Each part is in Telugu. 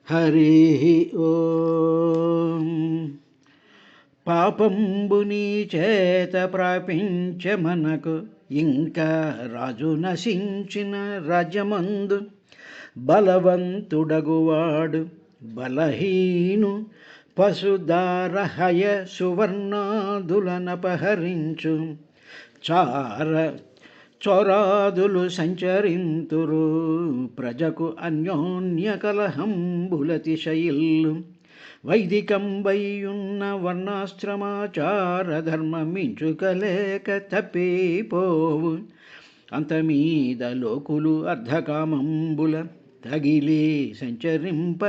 హరి ఓం. పాపంబు నీ చేత ప్రాపించ మనకు, ఇంకా రాజు నశించిన రాజ్యమందు బలవంతుడగువాడు బలహీను పశుదారహయ సువర్ణాదులనపహరించు చోరాదులు సంచరింతురు ప్రజకు అన్యోన్య కలహంబులతిశయిల్లు వైదికంబైయున్న వర్ణాశ్రమాచార ధర్మమించుకలేక తప్పిపోవు అంతమీద లోకులు అర్ధకామంబుల తగిలి సంచరింప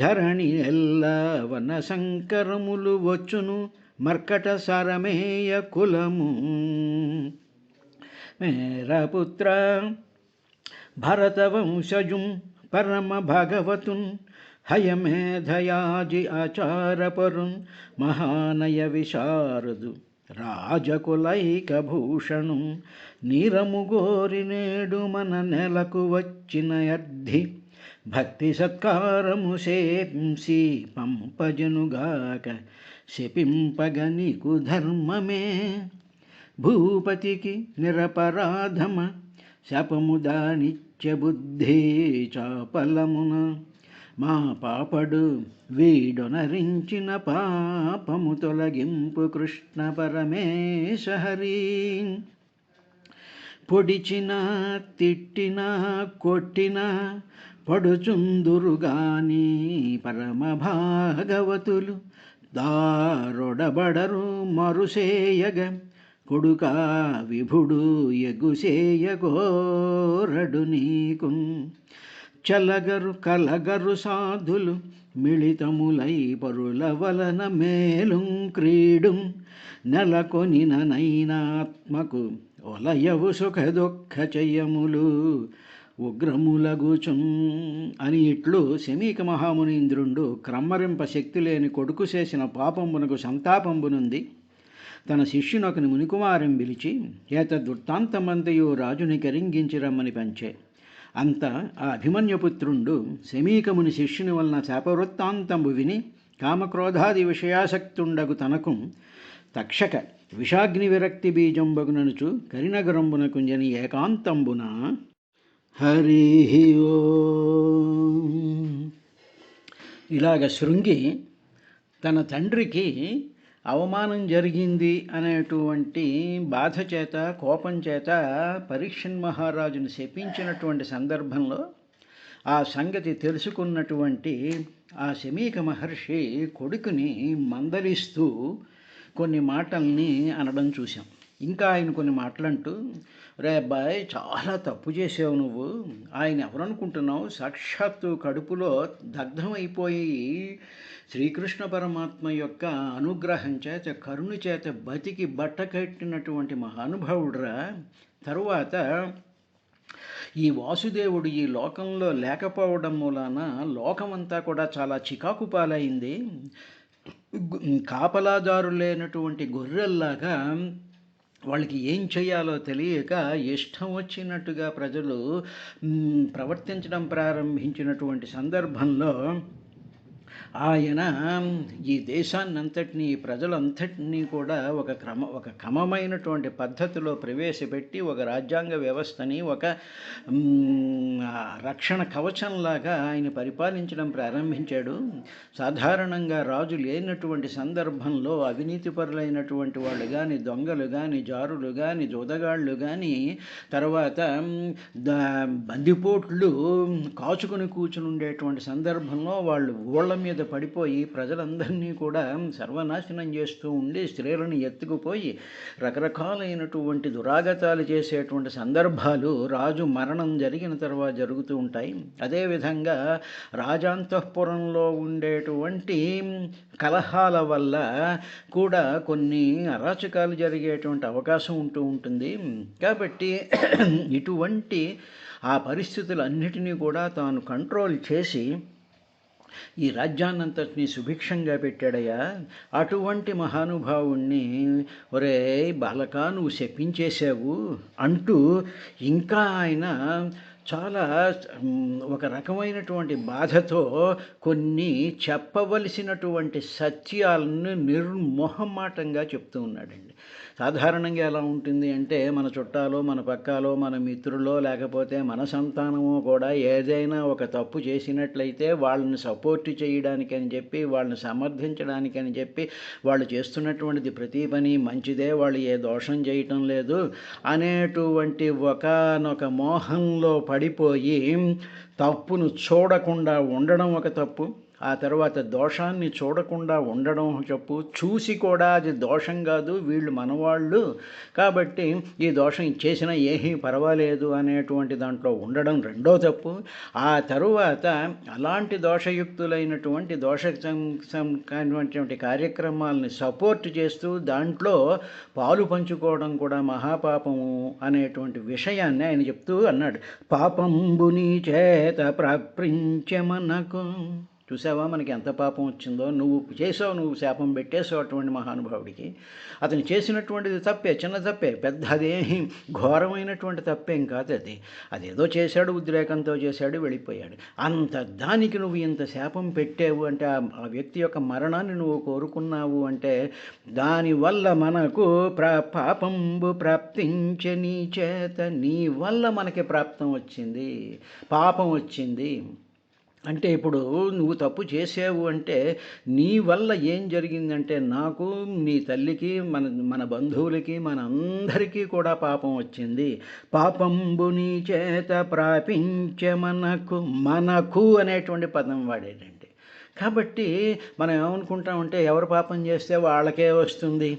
ధరణి ఎల్ల వన సంకరములు వచ్చును మర్కట సారమేయ కులము మేరపుత్ర భరతవంశజుం పరమ భగవతున్ హయమేధయాజి ఆచారపరున్ మహానయ విశారదు రాజకులైక భూషణం నీరము గోరి నేడు మన నెలకు వచ్చిన అర్థి భక్తి సత్కారము సేంసి పంపజనుగాక శపింపగ నీకు ధర్మమే భూపతికి నిరపరాధమ శాపముదా నిత్య బుద్ధి చాపలమున మా పాపడు వీడొనరించిన పాపము తొలగింపు కృష్ణ పరమేశ హరి పొడిచిన తిట్టిన కొట్టిన పడుచుందురుగాని పరమ భాగవతులు దారొడబడరు మరుసేయగ కొడుకా విభుడు ఎగుసేయగోరడు నీకు కలగరు సాధులు మిళితములై పరుల వలన మేలుం క్రీడుం నెలకొనిన నైనాత్మకు ఒలయవు సుఖ దుఃఖ చయములు ఉగ్రములగుచున్ అని ఇట్లు శమీక మహామునీంద్రుండు క్రమ్మరింప శక్తి లేని కొడుకు చేసిన పాపంబునకు సంతాపంబునుంది తన శిష్యునొకని మునికుమారం పిలిచి ఏతద్వృత్తాంతమంతయు రాజుని కరింగించి రమ్మని పంచే అంత ఆ అభిమన్యుపుత్రుండు శమీకముని శిష్యుని వలన శాపవృత్తాంతంబు విని కామక్రోధాది విషయాసక్తుండగు తనకు తక్షక విషాగ్ని విరక్తి బీజంబగుననుచు కరినగరంబున కుంజని ఏకాంతంబున హరి ఓం. ఇలాగ శృంగి తన తండ్రికి అవమానం జరిగింది అనేటువంటి బాధ చేత కోపం చేత పరీక్షన్ మహారాజును శపించినటువంటి సందర్భంలో ఆ సంగతి తెలుసుకున్నటువంటి ఆ శమీక మహర్షి కొడుకుని మందలిస్తూ కొన్ని మాటల్ని అనడం చూసాం. ఇంకా ఆయన కొన్ని మాటలంటూ, రే అబ్బాయి చాలా తప్పు చేసావు నువ్వు, ఆయన ఎవరనుకుంటున్నావు, సాక్షాత్తు కడుపులో దగ్ధమైపోయి శ్రీకృష్ణ పరమాత్మ యొక్క అనుగ్రహం చేత కరుణ చేత బతికి బట్ట కట్టినటువంటి మహానుభావుడురా. తరువాత ఈ వాసుదేవుడు ఈ లోకంలో లేకపోవడం మూలాన లోకమంతా కూడా చాలా చికాకు పాలైంది. కాపలాదారు లేనటువంటి గొర్రెల్లాగా వాళ్ళకి ఏం చేయాలో తెలియక ఇష్టం వచ్చినట్టుగా ప్రజలు ప్రవర్తించడం ప్రారంభించినటువంటి సందర్భంలో ఆయన ఈ దేశాన్నంతటినీ ప్రజలంతటినీ కూడా ఒక క్రమమైనటువంటి పద్ధతిలో ప్రవేశపెట్టి ఒక రాజ్యాంగ వ్యవస్థని ఒక రక్షణ కవచంలాగా ఆయన పరిపాలించడం ప్రారంభించాడు. సాధారణంగా రాజు లేనటువంటి సందర్భంలో అవినీతిపరులైనటువంటి వాళ్ళు కానీ, దొంగలు కానీ, జారులు కానీ, జోదగాళ్ళు కానీ, తర్వాత బందిపోట్లు కాచుకుని కూర్చుని ఉండేటువంటి సందర్భంలో వాళ్ళు ఊళ్ళ మీద పడిపోయి ప్రజలందరినీ కూడా సర్వనాశనం చేస్తూ ఉండి స్త్రీలను ఎత్తుకుపోయి రకరకాలైనటువంటి దురాగతాలు చేసేటువంటి సందర్భాలు రాజు మరణం జరిగిన తర్వాత జరుగుతూ ఉంటాయి. అదేవిధంగా రాజాంతఃపురంలో ఉండేటువంటి కలహాల వల్ల కూడా కొన్ని అరాచకాలు జరిగేటువంటి అవకాశం ఉంటూ ఉంటుంది. కాబట్టి ఇటువంటి ఆ పరిస్థితులన్నిటినీ కూడా తాను కంట్రోల్ చేసి ఈ రాజ్యాన్నంతటినీ సుభిక్షంగా పెట్టాడయ్యా. అటువంటి మహానుభావుణ్ణి ఒరే బాలకా నువ్వు శపించేశావు అంటూ ఇంకా ఆయన చాలా ఒక రకమైనటువంటి బాధతో కొన్ని చెప్పవలసినటువంటి సత్యాలను నిర్మొహమాటంగా చెప్తూ ఉన్నాడండి. సాధారణంగా ఎలా ఉంటుంది అంటే, మన చుట్టాలో, మన పక్కాలో, మన మిత్రులో, లేకపోతే మన సంతానమో కూడా ఏదైనా ఒక తప్పు చేసినట్లయితే వాళ్ళని సపోర్ట్ చేయడానికని చెప్పి, వాళ్ళని సమర్థించడానికని చెప్పి, వాళ్ళు చేస్తున్నటువంటిది ప్రతి పని మంచిదే, వాళ్ళు ఏ దోషం చేయటం లేదు అనేటువంటి ఒకానొక మోహంలో పడిపోయి తప్పును చూడకుండా ఉండడం ఒక తప్పు. ఆ తర్వాత దోషాన్ని చూడకుండా ఉండడం చెప్పు, చూసి కూడా అది దోషం కాదు, వీళ్ళు మనవాళ్ళు కాబట్టి ఈ దోషం చేసినా ఏమీ పర్వాలేదు అనేటువంటి దాంట్లో ఉండడం రెండో తప్పు. ఆ తరువాత అలాంటి దోషయుక్తులైనటువంటి కానిటువంటి కార్యక్రమాలని సపోర్ట్ చేస్తూ దాంట్లో పాలు పంచుకోవడం కూడా మహాపాపము అనేటువంటి విషయాన్ని ఆయన చెప్తూ అన్నాడు. పాపంబుని చేత ప్రప్రించమనకు. చూసావా మనకి ఎంత పాపం వచ్చిందో, నువ్వు చేసావు, నువ్వు శాపం పెట్టేసావు అటువంటి మహానుభావుడికి. అతను చేసినటువంటిది తప్పే, చిన్న తప్పే, పెద్ద అదేమి ఘోరమైనటువంటి తప్పేం కాదు. అదేదో చేశాడు, ఉద్రేకంతో చేశాడు, వెళ్ళిపోయాడు. అంత దానికి నువ్వు ఇంత శాపం పెట్టావు అంటే, ఆ వ్యక్తి యొక్క మరణాన్ని నువ్వు కోరుకున్నావు అంటే, దానివల్ల మనకు పాపంబు ప్రాప్తించే నీ చేత, నీ వల్ల మనకి ప్రాప్తం వచ్చింది, పాపం వచ్చింది. అంటే ఇప్పుడు నువ్వు తప్పు చేసావు అంటే నీ వల్ల ఏం జరిగిందంటే, నాకు, నీ తల్లికి, మన బంధువులకి, మనందరికీ కూడా పాపం వచ్చింది. పాపంబు నీ చేత ప్రాపించే మనకు అనేటువంటి పదం వాడేటండి. కాబట్టి మనం ఏమనుకుంటామంటే, ఎవరు పాపం చేస్తే వాళ్ళకే వస్తుంది,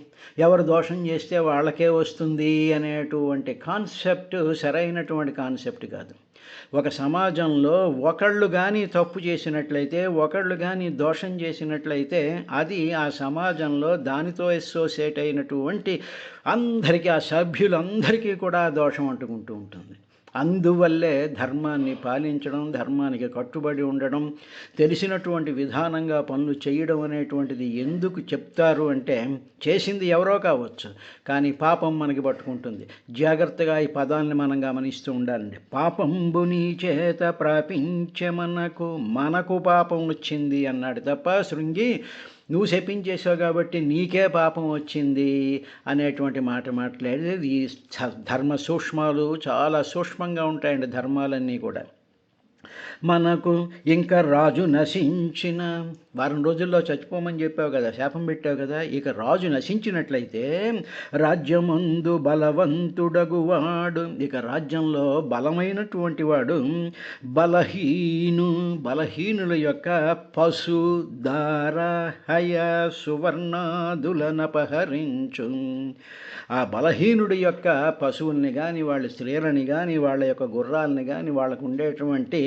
ఎవరు దోషం చేస్తే వాళ్ళకే వస్తుంది అనేటువంటి కాన్సెప్ట్ సరైనటువంటి కాన్సెప్ట్ కాదు. ఒక సమాజంలో ఒకళ్ళు కానీ తప్పు చేసినట్లయితే, ఒకళ్ళు కానీ దోషం చేసినట్లయితే, అది ఆ సమాజంలో దానితో అసోసియేట్ అయినటువంటి అందరికీ, ఆ సభ్యులందరికీ కూడా దోషం అంటుకుంటూ ఉంటుంది. అందువల్లే ధర్మాన్ని పాలించడం, ధర్మానికి కట్టుబడి ఉండడం, తెలిసినటువంటి విధానంగా పనులు చేయడం అనేటువంటిది ఎందుకు చెప్తారు అంటే, చేసింది ఎవరో కావచ్చు కానీ పాపం మనకి పట్టుకుంటుంది. జాగ్రత్తగా ఈ పదాన్ని మనం గమనిస్తూ ఉండాలండి. పాపంబుని చేత ప్రాపించే మనకు పాపం వచ్చింది అన్నాడు తప్ప శృంగి నువ్వు శపించేసావు కాబట్టి నీకే పాపం వచ్చింది అనేటువంటి మాట మాట్లాడేది. ఈ ధర్మ సూక్ష్మాలు చాలా సూక్ష్మంగా ఉంటాయండి ధర్మాలన్నీ కూడా. మనకు ఇంకా రాజు నశించిన, వారం రోజుల్లో చచ్చిపోమని చెప్పావు కదా, శాపం పెట్టావు కదా, ఇక రాజు నశించినట్లయితే రాజ్యమందు బలవంతుడగువాడు, ఇక రాజ్యంలో బలమైనటువంటి వాడు బలహీనుల యొక్క పశు దార హయ సువర్ణాదులనపహరించు. ఆ బలహీనుడి యొక్క పశువుల్ని కానీ, వాళ్ళ స్త్రీలని కానీ, వాళ్ళ యొక్క గుర్రాలని కానీ, వాళ్ళకు ఉండేటువంటి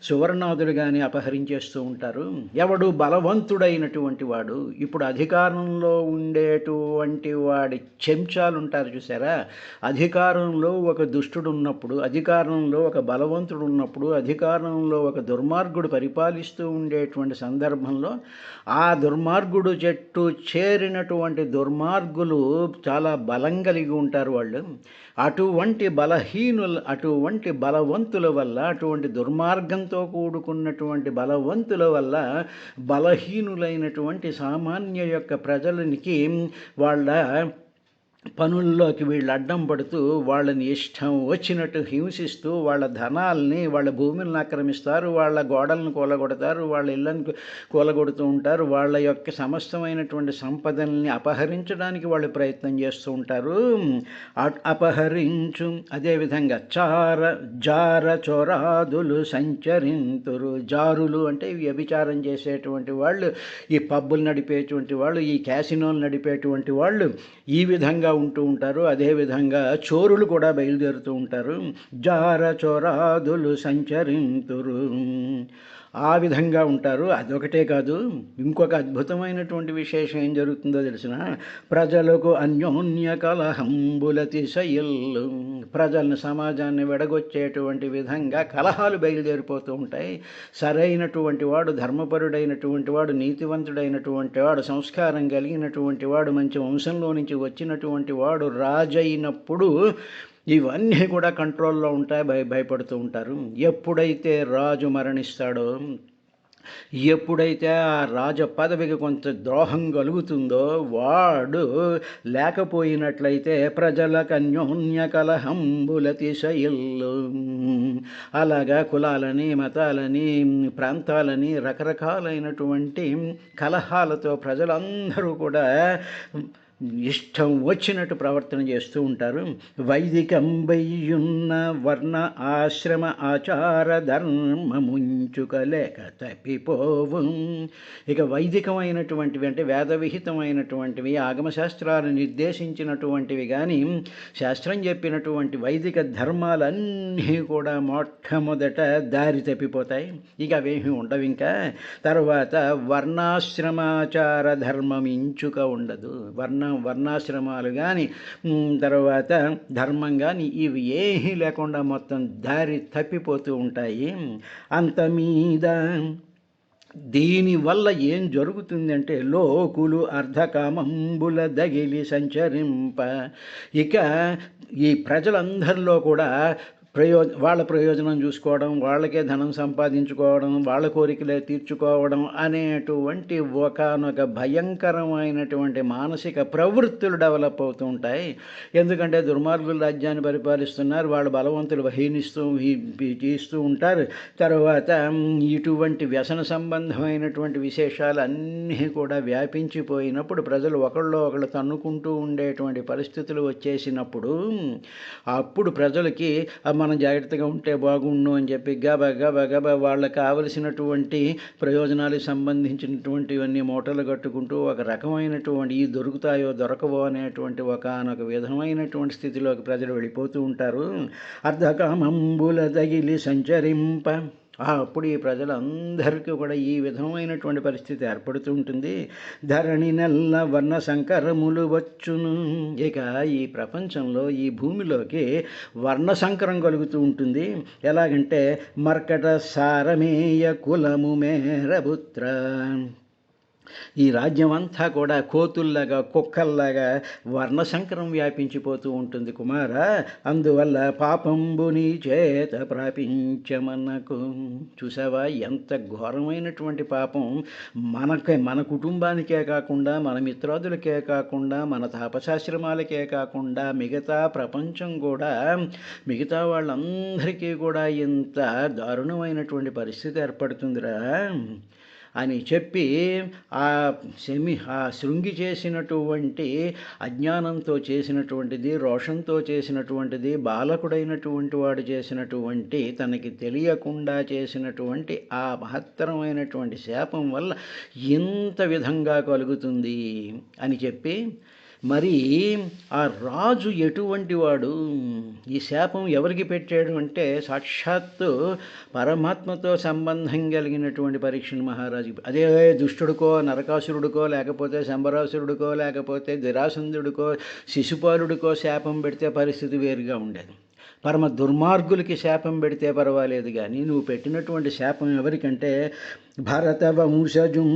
సువర్ణాదులు కానీ అపహరించేస్తూ ఉంటారు. ఎవడు బలవంతుడైనటువంటి వాడు, ఇప్పుడు అధికారంలో ఉండేటువంటి వాడి చెంచాలు ఉంటారు చూసారా, అధికారంలో ఒక దుష్టుడు ఉన్నప్పుడు, అధికారంలో ఒక బలవంతుడు ఉన్నప్పుడు, అధికారంలో ఒక దుర్మార్గుడు పరిపాలిస్తూ ఉండేటువంటి సందర్భంలో ఆ దుర్మార్గుడు చెట్టు చేరినటువంటి దుర్మార్గులు చాలా బలం కలిగి ఉంటారు వాళ్ళు. అటువంటి బలవంతుల వల్ల, అటువంటి దుర్మార్గంతో కూడుకున్నటువంటి బలవంతుల వల్ల బలహీనులైనటువంటి సామాన్య యొక్క ప్రజలనికి వాళ్ళ పనుల్లోకి వీళ్ళు అడ్డం పడుతూ, వాళ్ళని ఇష్టం వచ్చినట్టు హింసిస్తూ, వాళ్ళ ధనాల్ని, వాళ్ళ భూములను ఆక్రమిస్తారు, వాళ్ళ గోడలను కూలగొడతారు, వాళ్ళ ఇళ్ళను కూలగొడుతూ ఉంటారు, వాళ్ళ యొక్క సమస్తమైనటువంటి సంపదల్ని అపహరించడానికి వాళ్ళు ప్రయత్నం చేస్తూ ఉంటారు. అపహరించు. అదేవిధంగా జార చోరాదులు సంచరింతురు. జారులు అంటే వ్యభిచారం చేసేటువంటి వాళ్ళు, ఈ పబ్బులు నడిపేటువంటి వాళ్ళు, ఈ క్యాసినోలు నడిపేటువంటి వాళ్ళు ఈ విధంగా ఉంటూ ఉంటారు. అదేవిధంగా చోరులు కూడా బయలుదేరుతూ ఉంటారు. జార చోరాదులు సంచరింతురు, ఆ విధంగా ఉంటారు. అదొకటే కాదు, ఇంకొక అద్భుతమైనటువంటి విశేషం ఏం జరుగుతుందో తెలిసిన, ప్రజలకు అన్యోన్య కలహంబులతిశయిల్లు. ప్రజలను, సమాజాన్ని విడగొచ్చేటువంటి విధంగా కలహాలు బయలుదేరిపోతూ ఉంటాయి. సరైనటువంటి వాడు, ధర్మపరుడైనటువంటి వాడు, నీతివంతుడైనటువంటి వాడు, సంస్కారం కలిగినటువంటి వాడు, మంచి వంశంలో నుంచి వచ్చినటువంటి వాడు రాజైనప్పుడు ఇవన్నీ కూడా కంట్రోల్లో ఉంటాయి, భయపడుతూ ఉంటారు. ఎప్పుడైతే రాజు మరణిస్తాడో, ఎప్పుడైతే ఆ రాజ పదవికి కొంత ద్రోహం కలుగుతుందో, వాడు లేకపోయినట్లయితే ప్రజలకు అన్యోన్య కలహంబులతిశయిల్లు. అలాగా కులాలని, మతాలని, ప్రాంతాలని, రకరకాలైనటువంటి కలహాలతో ప్రజలందరూ కూడా ఇష్టం వచ్చినట్టు ప్రవర్తన చేస్తూ ఉంటారు. వైదికంబయ్యున్న వర్ణ ఆశ్రమ ఆచార ధర్మముంచుకలేక తప్పిపోవు. ఇక వైదికమైనటువంటివి అంటే వేదవిహితమైనటువంటివి, ఆగమశాస్త్రాలు నిర్దేశించినటువంటివి కానీ శాస్త్రం చెప్పినటువంటి వైదిక ధర్మాలన్నీ కూడా మొట్టమొదట దారి తప్పిపోతాయి. ఇక అవేమీ ఉండవు. ఇంకా తర్వాత వర్ణాశ్రమాచార ధర్మం ఇంచుక ఉండదు. వర్ణాశ్రమాలు కానీ తర్వాత ధర్మం కానీ ఇవి ఏమీ లేకుండా మొత్తం దారి తప్పిపోతూ ఉంటాయి. అంత మీద దీనివల్ల ఏం జరుగుతుందంటే లోకులు అర్ధకామంబుల దగిలి సంచరింప. ఇక ఈ ప్రజలందరిలో కూడా వాళ్ళ ప్రయోజనం చూసుకోవడం, వాళ్ళకే ధనం సంపాదించుకోవడం, వాళ్ళ కోరికలే తీర్చుకోవడం అనేటువంటి ఒకానొక భయంకరమైనటువంటి మానసిక ప్రవృత్తులు డెవలప్ అవుతూ ఉంటాయి. ఎందుకంటే దుర్మార్గులు రాజ్యాన్ని పరిపాలిస్తున్నారు, వాళ్ళు బలవంతులు తీస్తూ ఉంటారు. తర్వాత ఇటువంటి వ్యసన సంబంధమైనటువంటి విశేషాలు అన్నీ కూడా వ్యాపించిపోయినప్పుడు ప్రజలు ఒకళ్ళు తన్నుకుంటూ ఉండేటువంటి పరిస్థితులు వచ్చేసినప్పుడు అప్పుడు ప్రజలకి మనం జాగ్రత్తగా ఉంటే బాగుండు అని చెప్పి గబా వాళ్ళకి కావలసినటువంటి ప్రయోజనాలకు సంబంధించినటువంటివన్నీ మూటలు కట్టుకుంటూ ఒక రకమైనటువంటి ఈ దొరుకుతాయో దొరకవో అనేటువంటి ఒకనొక విధమైనటువంటి స్థితిలోకి ప్రజలు వెళ్ళిపోతూ ఉంటారు. అర్ధకామంబుల తగిలి సంచరింప. అప్పుడు ఈ ప్రజలందరికీ కూడా ఈ విధమైనటువంటి పరిస్థితి ఏర్పడుతూ ఉంటుంది. ధరణి నెల్ల వర్ణ సంకరములు వచ్చును. ఇక ఈ ప్రపంచంలో ఈ భూమిలోకి వర్ణ సంకరం కలుగుతూ ఉంటుంది. ఎలాగంటే మర్కట సారమేయ కులము మేరపుత్ర. ఈ రాజ్యం అంతా కూడా కోతుల్లాగా, కుక్కల్లాగా వర్ణశంకరం వ్యాపించిపోతూ ఉంటుంది కుమార. అందువల్ల పాపంబుని చేత ప్రాపించమన్నకు. చూసావా ఎంత ఘోరమైనటువంటి పాపం మన కుటుంబానికే కాకుండా, మన మిత్రాదులకే కాకుండా, మన తాపసాశ్రమాలకే కాకుండా మిగతా ప్రపంచం కూడా, మిగతా వాళ్ళందరికీ కూడా ఇంత దారుణమైనటువంటి పరిస్థితి ఏర్పడుతుందిరా అని చెప్పి ఆ శృంగి చేసినటువంటి అజ్ఞానంతో చేసినటువంటిది, రోషంతో చేసినటువంటిది, బాలకుడైనటువంటి వాడు చేసినటువంటి, తనకి తెలియకుండా చేసినటువంటి ఆ మహత్తరమైనటువంటి శాపం వల్ల ఇంత విధంగా కలుగుతుంది అని చెప్పి, మరి ఆ రాజు ఎటువంటి వాడు, ఈ శాపం ఎవరికి పెట్టాడు అంటే సాక్షాత్తు పరమాత్మతో సంబంధం కలిగినటువంటి పరీక్షణ్ మహారాజు. అదే దుష్టుడికో, నరకాసురుడికో, లేకపోతే శంబరాసురుడికో, లేకపోతే దిరాసంధుడికో, శిశుపాలుడికో శాపం పెడితే పరిస్థితి వేరుగా ఉండేది. పరమ దుర్మార్గులకి శాపం పెడితే పర్వాలేదు, కానీ నువ్వు పెట్టినటువంటి శాపం ఎవరికంటే భారత వంశజం,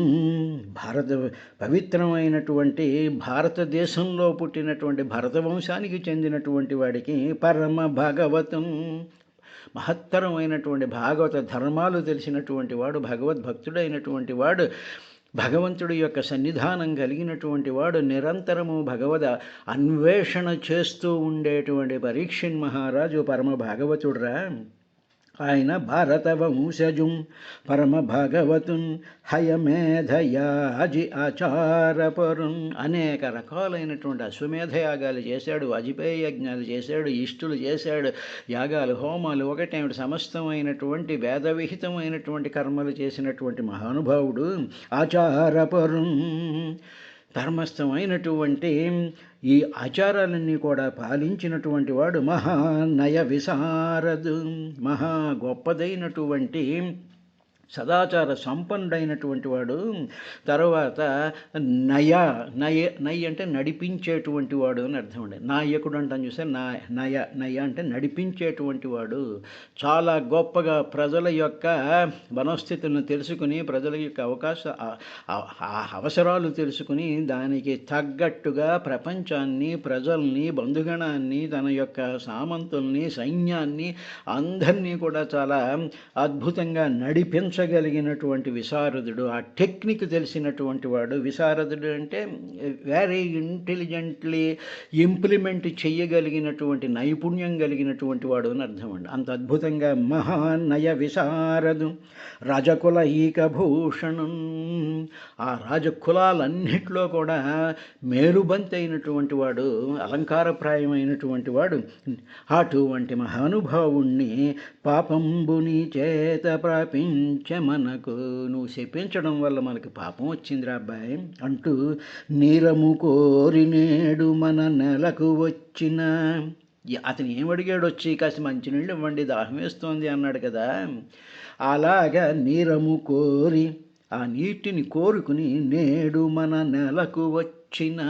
పవిత్రమైనటువంటి భారతదేశంలో పుట్టినటువంటి భరత వంశానికి చెందినటువంటి వాడికి పరమ భాగవతం, మహత్తరమైనటువంటి భాగవత ధర్మాలు తెలిసినటువంటి వాడు, భగవద్భక్తుడైనటువంటి వాడు, భగవంతుడి యొక్క సన్నిధానం కలిగినటువంటి వాడు, నిరంతరము భగవద అన్వేషణ చేస్తూ ఉండేటువంటి పరీక్షణ్ మహారాజు పరమ భాగవతుడురా. ఆయన భారత వంశజుం పరమ భాగవతున్ హయమేధయాజి ఆచారపరున్. అనేక రకాలైనటువంటి అశ్వమేధయాగాలు చేశాడు, వాజపేయ యజ్ఞాలు చేశాడు, ఇష్టులు చేశాడు, యాగాలు, హోమాలు, ఒకటేమిటి సమస్తమైనటువంటి వేదవిహితమైనటువంటి కర్మలు చేసినటువంటి మహానుభావుడు. ఆచారపరున్, ధర్మస్థమైనటువంటి ఈ ఆచారాలన్నీ కూడా పాలించినటువంటి వాడు. మహానయ విశారదు, మహా గొప్పదైనటువంటి సదాచార సంపన్నుడైనటువంటి వాడు. తర్వాత నయ అంటే నడిపించేటువంటి వాడు అని అర్థం అండి. నాయకుడు అంటాను చూసా, నయ అంటే నడిపించేటువంటి వాడు. చాలా గొప్పగా ప్రజల యొక్క మనస్థితులను తెలుసుకుని, ప్రజల యొక్క అవసరాలు తెలుసుకుని దానికి తగ్గట్టుగా ప్రపంచాన్ని, ప్రజల్ని, బంధుగణాన్ని, తన యొక్క సామంతుల్ని, సైన్యాన్ని అందరినీ కూడా చాలా అద్భుతంగా నడిపించగలిగినటువంటి విశారదుడు. ఆ టెక్నిక్ తెలిసినటువంటి వాడు. విశారదుడు అంటే వెరీ ఇంటెలిజెంట్లీ ఇంప్లిమెంట్ చేయగలిగినటువంటి నైపుణ్యం కలిగినటువంటి వాడు అని అర్థం అండి. అంత అద్భుతంగా మహానయ విశారదు రాజకుల ఈకభూషణం. ఆ రాజకులాలన్నిట్లో కూడా మేలుబంతి అయినటువంటి వాడు, అలంకారప్రాయమైనటువంటి వాడు. అటువంటి మహానుభావుణ్ణి పాపంబుని చేత ప్రాపించ మనకు, నువ్వు శపించడం వల్ల మనకి పాపం వచ్చిందిరా అబ్బాయి అంటూ నీరము కోరి నేడు మన నెలకు వచ్చిన. అతను ఏమడిగాడు? వచ్చి కాస్త మంచినీళ్ళు ఇవ్వండి, దాహం వేస్తోంది అన్నాడు కదా. అలాగా నీరము కోరి, ఆ నీటిని కోరుకుని నేడు మన నెలకు వచ్చిన,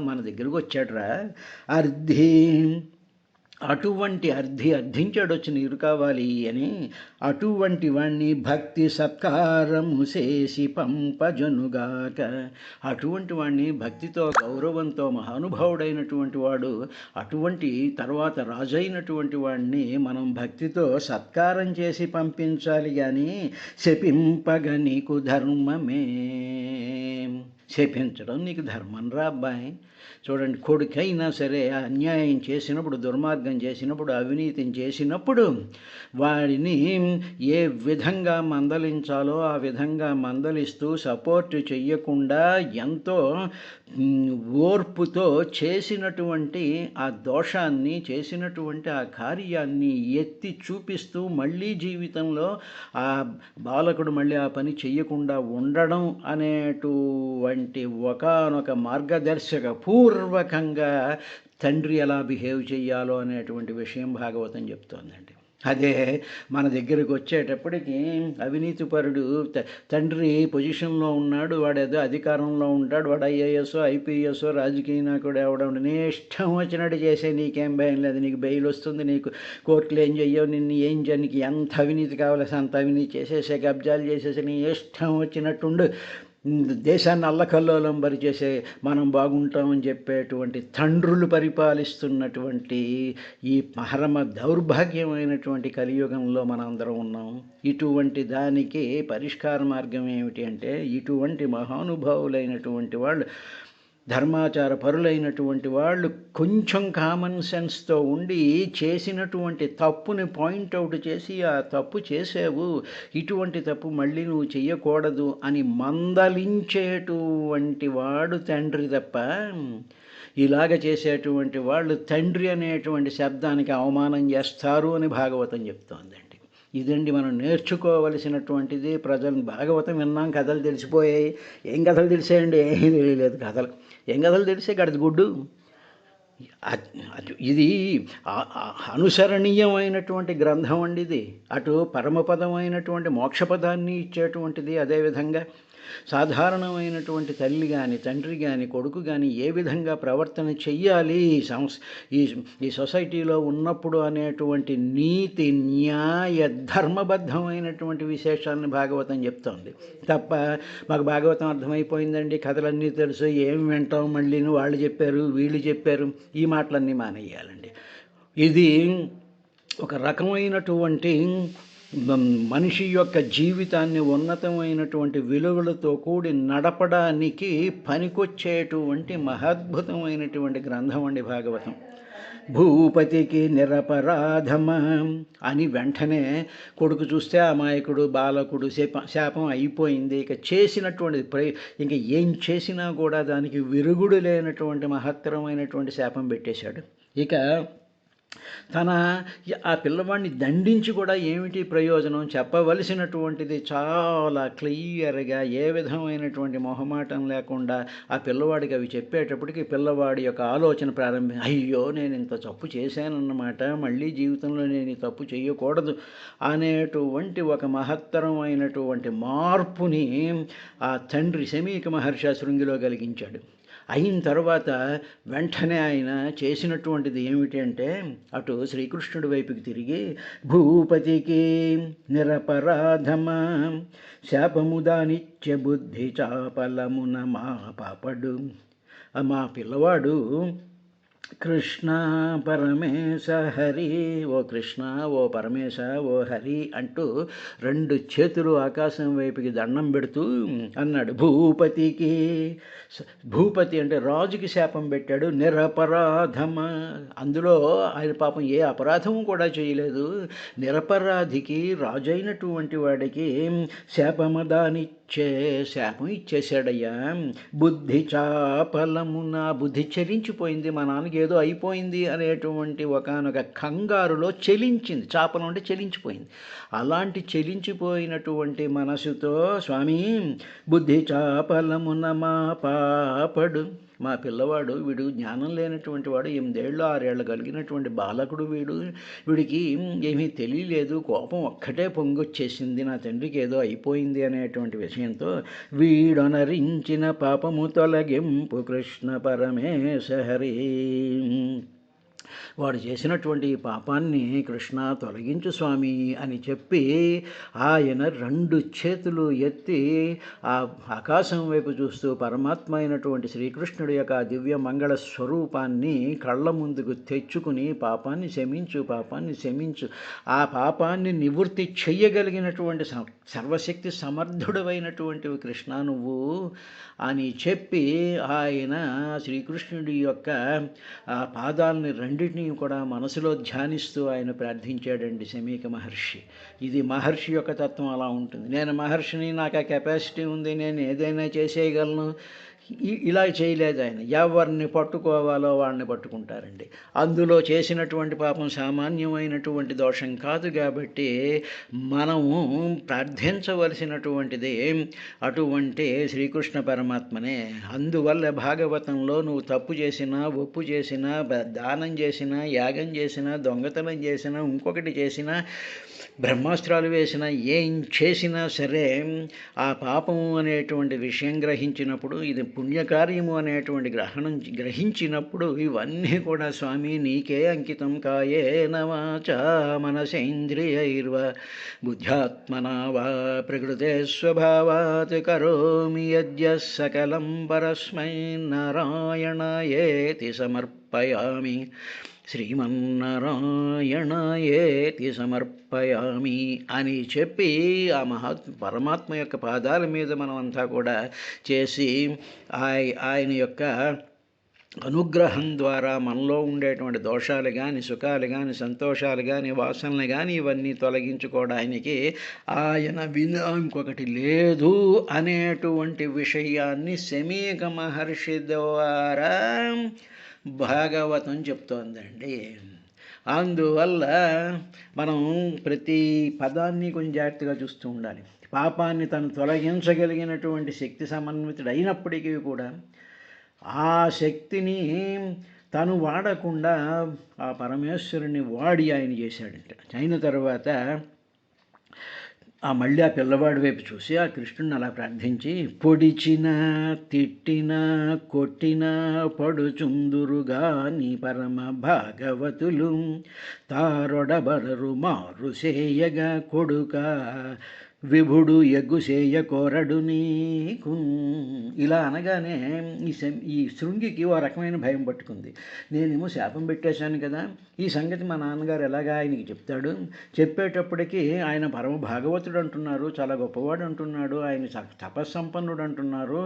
మన దగ్గరకు వచ్చాడురా. అటువంటి అర్థించాడు, వచ్చి నీరు కావాలి అని. అటువంటి వాణ్ణి భక్తి సత్కారము చేసి పంపజనుగాక. అటువంటి వాణ్ణి భక్తితో, గౌరవంతో, మహానుభావుడైనటువంటి వాడు, అటువంటి తర్వాత రాజైనటువంటి వాణ్ణి మనం భక్తితో సత్కారం చేసి పంపించాలి. కానీ శపింపగ నీకు ధర్మమే, శపించడం నీకు ధర్మం రా అబ్బాయి. చూడండి, కొడుకైనా సరే అన్యాయం చేసినప్పుడు, దుర్మార్గం చేసినప్పుడు, అవినీతిని చేసినప్పుడు వాడిని ఏ విధంగా మందలించాలో ఆ విధంగా మందలిస్తూ సపోర్ట్ చెయ్యకుండా ఎంతో ఓర్పుతో చేసినటువంటి ఆ దోషాన్ని, చేసినటువంటి ఆ కార్యాన్ని ఎత్తి చూపిస్తూ మళ్ళీ జీవితంలో ఆ బాలకుడు మళ్ళీ ఆ పని చెయ్యకుండా ఉండడం అనేటువంటి ఒకానొక మార్గదర్శక పూర్వకంగా తండ్రి ఎలా బిహేవ్ చెయ్యాలో అనేటువంటి విషయం భాగవతం చెప్తోందండి. అదే మన దగ్గరికి వచ్చేటప్పటికి అవినీతిపరుడు తండ్రి పొజిషన్లో ఉన్నాడు, వాడు ఏదో అధికారంలో ఉంటాడు, వాడు ఐఏఎస్, ఐపీఎస్, రాజకీయ నాయకుడు ఎవడం, నీ ఇష్టం వచ్చినట్టు చేసే, నీకేం భయం లేదు, నీకు బెయిల్ వస్తుంది, నీకు కోర్టులు ఏం చెయ్యవు, నిన్ను ఏం నీకు ఎంత అవినీతి కావాలి అంత అవినీతి చేసేసే, కబ్జాలు చేసేసి నీ ఇష్టం వచ్చినట్టుండు, దేశాన్ని అల్లకల్లోలం పరిచేసే, మనం బాగుంటామని చెప్పేటువంటి తండ్రులు పరిపాలిస్తున్నటువంటి ఈ పరమ దౌర్భాగ్యమైనటువంటి కలియుగంలో మనందరం ఉన్నాం. ఇటువంటి దానికి పరిష్కార మార్గం ఏమిటి అంటే, ఇటువంటి మహానుభావులైనటువంటి వాళ్ళు, ధర్మాచార పరులైనటువంటి వాళ్ళు కొంచెం కామన్ సెన్స్తో ఉండి చేసినటువంటి తప్పుని పాయింట్అవుట్ చేసి, ఆ తప్పు చేసావు, ఇటువంటి తప్పు మళ్ళీ నువ్వు చెయ్యకూడదు అని మందలించేటువంటి వాడు తండ్రి తప్ప, ఇలాగ చేసేటువంటి వాళ్ళు తండ్రి అనేటువంటి శబ్దానికి అవమానం చేస్తారు అని భాగవతం చెప్తోందండి. ఇదండి మనం నేర్చుకోవలసినటువంటిది. ప్రజలు భాగవతం విన్నాం, కథలు తెలిసిపోయాయి. ఏం కథలు తెలిసాయండి? ఏమీ తెలియలేదు కథలు. ఏం కథలు తెలిసే గడిది గుడ్డు. ఇది అనుసరణీయమైనటువంటి గ్రంథం అండి ఇది. అటు పరమపదమైనటువంటి మోక్షపదాన్ని ఇచ్చేటువంటిది. అదేవిధంగా సాధారణమైనటువంటి తల్లి కానీ, తండ్రి కానీ, కొడుకు కానీ ఏ విధంగా ప్రవర్తన చెయ్యాలి ఈ సొసైటీలో ఉన్నప్పుడు అనేటువంటి నీతి, న్యాయ, ధర్మబద్ధమైనటువంటి విశేషాన్ని భాగవతం చెప్తోంది తప్ప మాకు భాగవతం అర్థమైపోయిందండి, కథలన్నీ తెలుసు, ఏం వింటాం మళ్ళీ, వాళ్ళు చెప్పారు వీళ్ళు చెప్పారు, ఈ మాటలన్నీ మానేయాలండి. ఇది ఒక రకమైనటువంటి మనిషి యొక్క జీవితాన్ని ఉన్నతమైనటువంటి విలువలతో కూడి నడపడానికి పనికొచ్చేటువంటి మహద్భుతమైనటువంటి గ్రంథం అండి భాగవతం. భూపతికి నిరపరాధమా అని వెంటనే కొడుకు చూస్తే అమాయకుడు, బాలకుడు, శాపం అయిపోయింది. ఇక చేసినటువంటి ఇంక ఏం చేసినా కూడా దానికి విరుగుడు లేనటువంటి మహత్తరమైనటువంటి శాపం పెట్టేశాడు. ఇక తన ఆ పిల్లవాడిని దండించి కూడా ఏమిటి ప్రయోజనం, చెప్పవలసినటువంటిది చాలా క్లియర్గా ఏ విధమైనటువంటి మొహమాటం లేకుండా ఆ పిల్లవాడికి అవి చెప్పేటప్పటికి పిల్లవాడి యొక్క ఆలోచన అయ్యో నేను ఇంత తప్పు చేశానన్నమాట, మళ్ళీ జీవితంలో నేను ఈ తప్పు చేయకూడదు అనేటువంటి ఒక మహత్తరమైనటువంటి మార్పుని ఆ తండ్రి శమీక మహర్షి శృంగిలో కలిగించాడు. అయిన తర్వాత వెంటనే ఆయన చేసినటువంటిది ఏమిటి అంటే, అటు శ్రీకృష్ణుడి వైపుకి తిరిగి, భూపతికి నిరపరాధమా శాపముదానిత్య బుద్ధి చాపలమున మా పాపడు, మా పిల్లవాడు కృష్ణ పరమేశ హరి, ఓ కృష్ణ, ఓ పరమేశ, ఓ హరి అంటూ రెండు చేతులు ఆకాశం వైపుకి దండం పెడుతూ అన్నాడు. భూపతికి, భూపతి అంటే రాజుకి శాపం పెట్టాడు. నిరపరాధమ, అందులో ఆయన పాపం ఏ అపరాధము కూడా చేయలేదు. నిరపరాధికి, రాజు అయినటువంటి వాడికి శాపం ఇచ్చేశాడయ్యా. బుద్ధి చాపలమున, బుద్ధి చెలించిపోయింది, మా నాన్నకి ఏదో అయిపోయింది అనేటువంటి ఒకానొక కంగారులో చెలించింది. చాపలం అంటే చెలించిపోయింది. అలాంటి చెలించిపోయినటువంటి మనసుతో, స్వామి బుద్ధి చాపలమున మా పాపడు, మా పిల్లవాడు, వీడు జ్ఞానం లేనటువంటి వాడు, 8 ఏళ్ళు 6 ఏళ్ళు కలిగినటువంటి బాలకుడు, వీడికి ఏమీ తెలియలేదు, కోపం ఒక్కటే పొంగొచ్చేసింది, నా తండ్రికి ఏదో అయిపోయింది అనేటువంటి విషయంతో, వీడొనరించిన పాపము తొలగింపు కృష్ణ పరమేశ హరి, వాడు చేసినటువంటి పాపాన్ని కృష్ణ తొలగించు స్వామి అని చెప్పి ఆయన 2 చేతులు ఎత్తి ఆ ఆకాశం వైపు చూస్తూ పరమాత్మ అయినటువంటి శ్రీకృష్ణుడి యొక్క దివ్య మంగళ స్వరూపాన్ని కళ్ళ ముందుకు తెచ్చుకుని, పాపాన్ని క్షమించు, ఆ పాపాన్ని నివృత్తి చెయ్యగలిగినటువంటి సర్వశక్తి సమర్థుడమైనటువంటి కృష్ణ నువ్వు అని చెప్పి ఆయన శ్రీకృష్ణుడి యొక్క ఆ పాదాలని రెండింటినీ కూడా మనసులో ధ్యానిస్తూ ఆయన ప్రార్థించాడండి శమీక మహర్షి. ఇది మహర్షి యొక్క తత్వం అలా ఉంటుంది. నేను మహర్షిని, నాకు ఆ కెపాసిటీ ఉంది, నేను ఏదైనా చేసేయగలను, ఇలా చేయలేదు ఆయన. ఎవరిని పట్టుకోవాలో వాడిని పట్టుకుంటారండి. అందులో చేసినటువంటి పాపం సామాన్యమైనటువంటి దోషం కాదు. కాబట్టి మనము ప్రార్థించవలసినటువంటిది అటువంటి శ్రీకృష్ణ పరమాత్మనే. అందువల్ల భాగవతంలో నువ్వు తప్పు చేసినా, ఒప్పు చేసినా, దానం చేసినా, యాగం చేసినా, దొంగతనం చేసినా, ఇంకొకటి చేసినా, బ్రహ్మాస్త్రాలు వేసినా, ఏం చేసినా సరే ఆ పాపము అనేటువంటి విషయం గ్రహించినప్పుడు, ఇది పుణ్యకార్యము అనేటువంటి గ్రహించినప్పుడు ఇవన్నీ కూడా స్వామి నీకే అంకితం. కాయేన వాచా మనసేంద్రియైర్వా బుద్ధ్యాత్మనా వా ప్రకృతే స్వభావాత్ కరోమి యద్య సకలం పరస్మై నారాయణయేతి సమర్పయామి, శ్రీమన్నారాయణయేతి సమర్పయామి అని చెప్పి ఆ పరమాత్మ యొక్క పాదాల మీద మనం అంతా కూడా చేసి ఆయన యొక్క అనుగ్రహం ద్వారా మనలో ఉండేటువంటి దోషాలు కానీ, సుఖాలు కానీ, సంతోషాలు కానీ, వాసనలు కానీ ఇవన్నీ తొలగించుకోవడానికి ఆయన వినా ఇంకొకటి లేదు అనేటువంటి విషయాన్ని శమీక మహర్షి ద్వారా భాగవతం చెప్తోందండి. అందువల్ల మనం ప్రతి పదాన్ని కొంచెం జాగ్రత్తగా చూస్తూ ఉండాలి. పాపాన్ని తను తొలగించగలిగినటువంటి శక్తి సమన్వితుడు అయినప్పటికీ కూడా ఆ శక్తిని తను వాడకుండా ఆ పరమేశ్వరుని వాడి ఆయన చేశాడంట. అయిన తర్వాత మళ్ళీ ఆ పిల్లవాడి వైపు చూసి ఆ కృష్ణుని అలా ప్రార్థించి, పొడిచిన తిట్టిన కొట్టిన పడుచుందురుగా నీ పరమ భాగవతులు తారొడబడరు మారు సేయగా కొడుక విభుడు ఎగ్గుసేయ కోరడు నీకు. ఇలా అనగానే ఈ శృంగికి ఓ రకమైన భయం పట్టుకుంది. నేనేమో శాపం పెట్టేశాను కదా, ఈ సంగతి మా నాన్నగారు ఎలాగా ఆయనకి చెప్తాడు, చెప్పేటప్పటికీ ఆయన పరమ భాగవతుడు అంటున్నారు, చాలా గొప్పవాడు అంటున్నాడు, ఆయన తపస్సంపన్నుడు అంటున్నారు.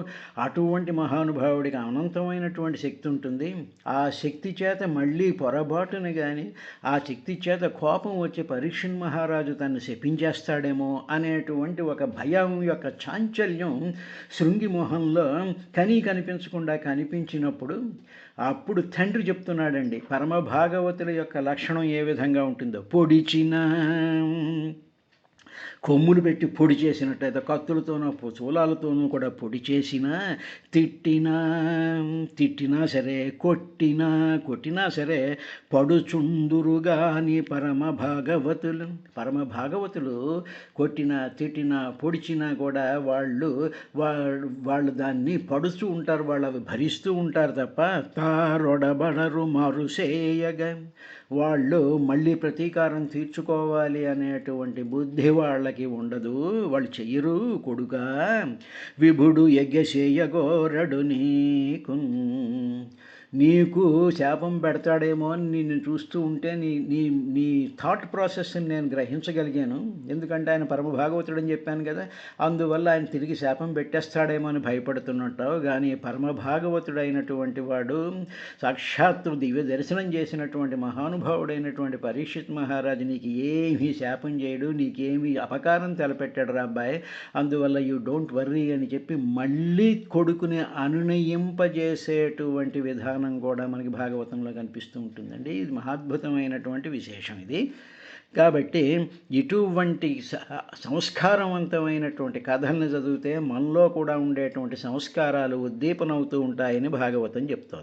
అటువంటి మహానుభావుడికి అనంతమైనటువంటి శక్తి ఉంటుంది. ఆ శక్తి చేత మళ్ళీ పొరపాటుని కానీ ఆ శక్తి చేత కోపం వచ్చి పరీక్షణ్ మహారాజు తను శపించేస్తాడేమో అనే అనేటువంటి ఒక భయం యొక్క చాంచల్యం శృంగి మొహంలో కనిపించకుండా కనిపించినప్పుడు అప్పుడు తండ్రి చెప్తున్నాడండి పరమ భాగవతుల యొక్క లక్షణం ఏ విధంగా ఉంటుందో. పొడిచిన కొమ్ములు పెట్టి పొడి చేసినట్టయితే కత్తులతోనూ చూలాలతోనూ కూడా పొడి చేసినా, తిట్టినా సరే, కొట్టినా సరే పడుచుందురుగాని పరమ భాగవతులు కొట్టినా, తిట్టినా, పొడిచినా కూడా వాళ్ళు దాన్ని పడుతూ ఉంటారు, వాళ్ళు అవి భరిస్తూ ఉంటారు తప్ప తారొడబడరు మరుసేయగా వాళ్ళు మళ్ళీ ప్రతీకారం తీర్చుకోవాలి అనేటువంటి బుద్ధి వాళ్ళకి ఉండదు, వాళ్ళు చెయ్యరు. కొడుకా విభుడు యజ్ఞశేయగోరడు నీకు శాపం పెడతాడేమో అని నిన్ను చూస్తూ ఉంటే నీ థాట్ ప్రాసెస్ని నేను గ్రహించగలిగాను. ఎందుకంటే ఆయన పరమ భాగవతుడని చెప్పాను కదా, అందువల్ల ఆయన తిరిగి శాపం పెట్టేస్తాడేమో అని భయపడుతున్నట్టావు. కానీ పరమ భాగవతుడైనటువంటి వాడు సాక్షాత్తు దివ్య దర్శనం చేసినటువంటి మహానుభావుడైనటువంటి పరీక్షిత్ మహారాజు నీకు ఏమీ శాపం చేయడు, నీకేమీ అపకారం తలపెట్టాడు రా అబ్బాయి, అందువల్ల యూ డోంట్ వర్రీ అని చెప్పి మళ్ళీ కొడుకుని అనునయింపజేసేటువంటి విధానం కూడా మనకి భాగవతంలో కనిపిస్తూ ఉంటుందండి. ఇది మహాద్భుతమైనటువంటి విశేషం ఇది. కాబట్టి ఇటువంటి సంస్కారవంతమైనటువంటి కథల్ని చదివితే మనలో కూడా ఉండేటువంటి సంస్కారాలు ఉద్దీపనవుతూ ఉంటాయని భాగవతం చెప్తోంది.